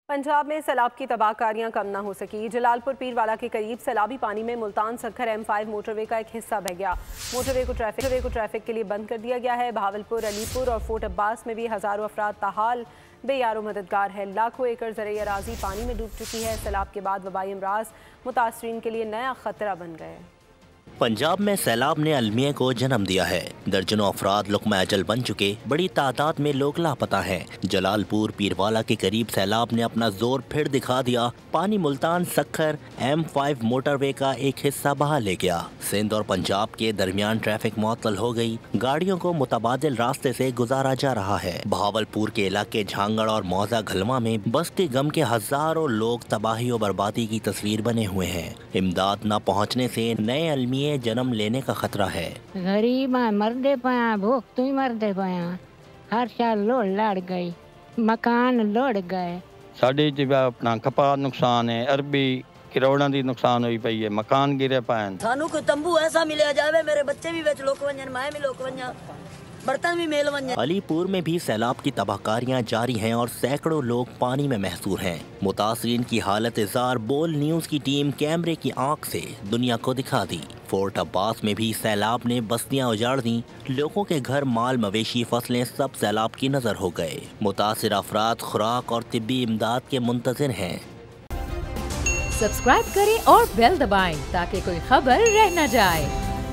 पंजाब में सैलाब की तबाहकारियां कम न हो सकी। जलालपुर पीरवाला के करीब सैलाबी पानी में मुल्तान सक्खर M5 मोटरवे का एक हिस्सा बह गया। मोटरवे को ट्रैफिक के लिए बंद कर दिया गया है। बहावलपुर, अलीपुर और फोर्ट अब्बास में भी हजारों अफराद ताहाल बेयारो मददगार है। लाखों एकड़ ज़रई अराजी पानी में डूब चुकी है। सैलाब के बाद वबाई अमराज मुतासरीन के लिए नया खतरा बन गए। पंजाब में सैलाब ने अलमिया को जन्म दिया है। दर्जनों अफराद लुक़मा अजल बन चुके, बड़ी तादाद में लोग लापता हैं। जलालपुर पीरवाला के करीब सैलाब ने अपना जोर फिर दिखा दिया। पानी मुल्तान सक्खर M5 मोटरवे का एक हिस्सा बहा ले गया। सिंध और पंजाब के दरमियान ट्रैफिक मुअत्तल हो गई। गाड़ियों को मुतबादिल रास्ते से गुजारा जा रहा है। बहावलपुर के इलाके झांगड़ और मौजा घलवा में बस्ती गम के हजारों लोग तबाही और बर्बादी की तस्वीर बने हुए हैं। इमदाद न पहुँचने से नए अलमिया जन्म लेने का खतरा है। गरीब मरदे पाया, भूख तू ही मरदे पाया। हर साल लोड़ लड़ गई, मकान लोड़ गए। साढ़े अपना कपास नुकसान है, अरबी करोड़ों की नुकसान हुई पई है, मकान गिरे पाए। सानू कोई तंबू ऐसा मिले जावे, मेरे बच्चे भी बेच लोक वंजन, मैं भी लोक वंजन, बर्तन भी मेल वंजन। अलीपुर में भी सैलाब की तबाहकारियां जारी हैं और सैकड़ों लोग पानी में महसूर हैं। मुतासरीन की हालत इज़ार बोल न्यूज़ की टीम कैमरे की आंख से दुनिया को दिखा दी। फोर्ट अब्बास में भी सैलाब ने बस्तियां उजाड़ दी। लोगों के घर, माल मवेशी, फसलें सब सैलाब की नजर हो गए। मुतासिर अफराद खुराक और तिब्बी इमदाद के मुंतज़िर हैं। सब्सक्राइब करें और बेल दबाएं ताकि कोई खबर रह न जाए।